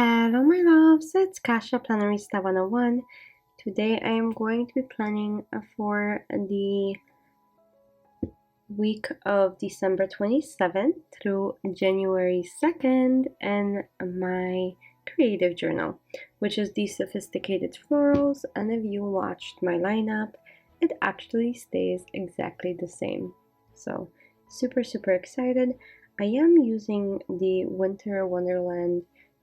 Hello my loves, it's Kasha Plannerista 101. Today I am going to be planning for the week of December 27th through January 2nd in my creative journal, which is the Sophisticated Florals, and if you watched my lineup, it actually stays exactly the same. So super excited. I am using the Winter Wonderland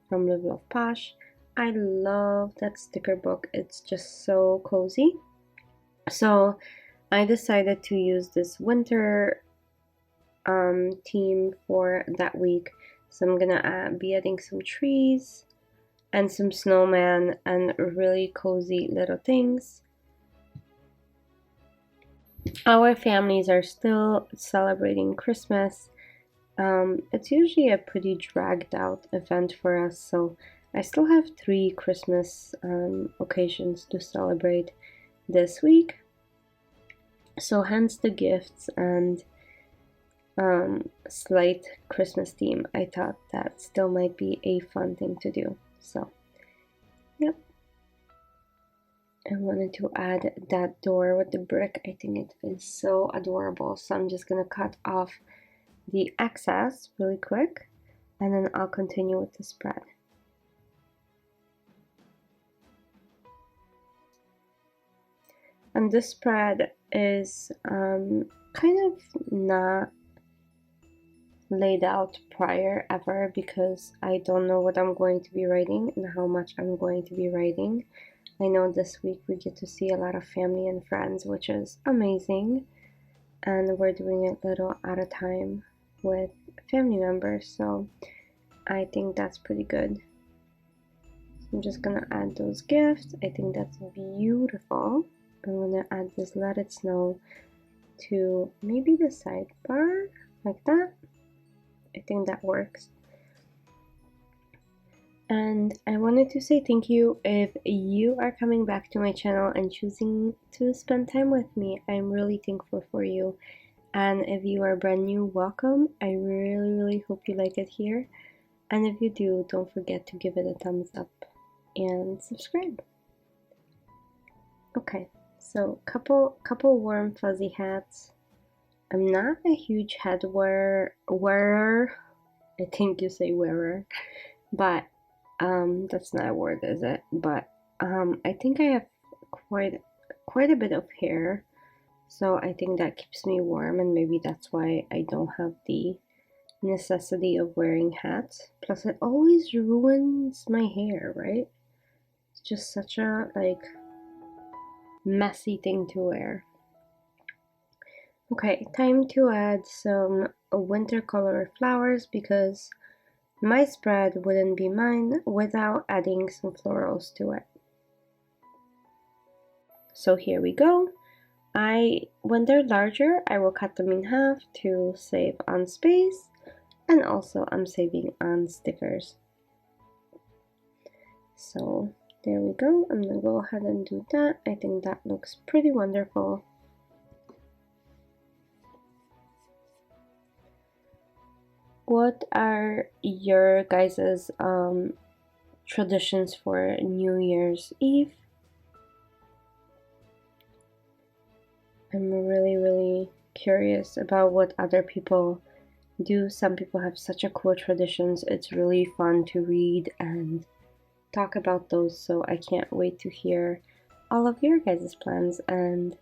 from Live Love Posh. I love that sticker book. It's just so cozy. So I decided to use this winter theme for that week. So I'm gonna be adding some trees and some snowman and really cozy little things. Our families are still celebrating Christmas. It's usually a pretty dragged out event for us, so I still have 3 Christmas occasions to celebrate this week. So hence the gifts and slight Christmas theme. I thought that still might be a fun thing to do. So, yep. I wanted to add that door with the brick. I think it is so adorable. So I'm just gonna cut off the excess really quick, and then I'll continue with the spread. And this spread is kind of not laid out prior ever because I don't know what I'm going to be writing and how much I'm going to be writing. I know this week we get to see a lot of family and friends, which is amazing, and we're doing it a little at a time with family members, so I think that's pretty good. I'm just gonna add those gifts. I think that's beautiful. I'm gonna add this Let It Snow to maybe the sidebar, like that. I think that works. And I wanted to say thank you if you are coming back to my channel and choosing to spend time with me. I'm really thankful for you. And if you are brand new, welcome. I really hope you like it here. And if you do, don't forget to give it a thumbs up and subscribe. Okay, so couple warm fuzzy hats. I'm not a huge hat wearer. I think you say wearer, but that's not a word, is it? But I think I have quite a bit of hair, so I think that keeps me warm, and maybe that's why I don't have the necessity of wearing hats. Plus it always ruins my hair, right? It's just such a messy thing to wear. Okay, time to add some winter color flowers because my spread wouldn't be mine without adding some florals to it. So here we go. When they're larger, I will cut them in half to save on space, and also I'm saving on stickers. So there we go. I'm gonna go ahead and do that. I think that looks pretty wonderful. What are your guys's traditions for New Year's Eve? I'm really curious about what other people do. Some people have such a cool traditions. It's really fun to read and talk about those, so I can't wait to hear all of your guys' plans and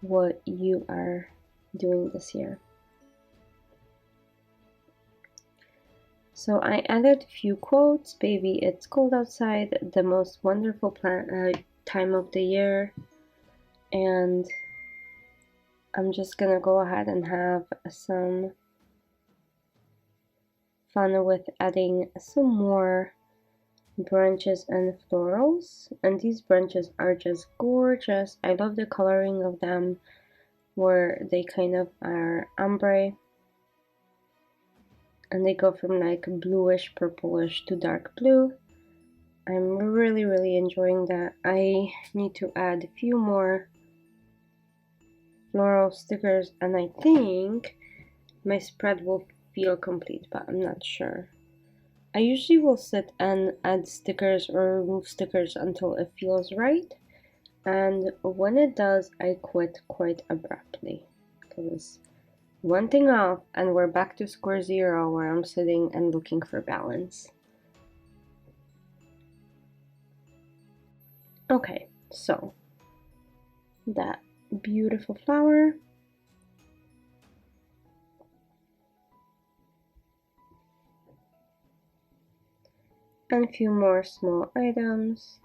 what you are doing this year. So I added a few quotes. Baby, it's cold outside, the most wonderful time of the year, and I'm just gonna go ahead and have some fun with adding some more branches and florals, and these branches are just gorgeous. I love the coloring of them where they kind of are ombre and they go from like bluish purplish to dark blue. I'm really enjoying that. I need to add a few more floral stickers and I think my spread will feel complete, but I'm not sure. I usually will sit and add stickers or remove stickers until it feels right, and when it does, I quit quite abruptly, because one thing off and we're back to square zero where I'm sitting and looking for balance. Okay, so that beautiful flower. And a few more small items.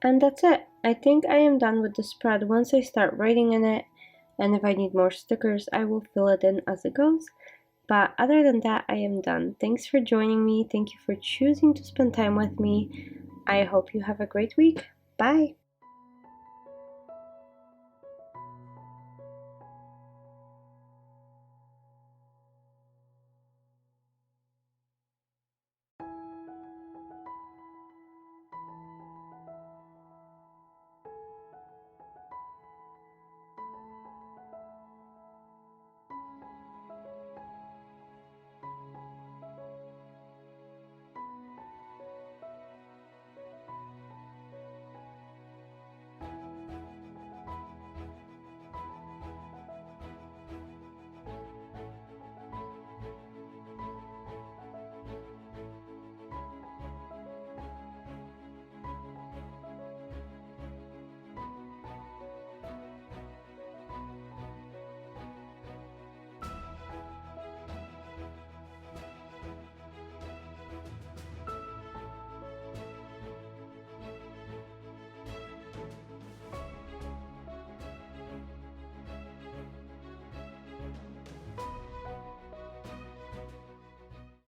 And that's it. I think I am done with the spread once I start writing in it, and if I need more stickers, I will fill it in as it goes. But other than that, I am done. Thanks for joining me. Thank you for choosing to spend time with me. I hope you have a great week. Bye!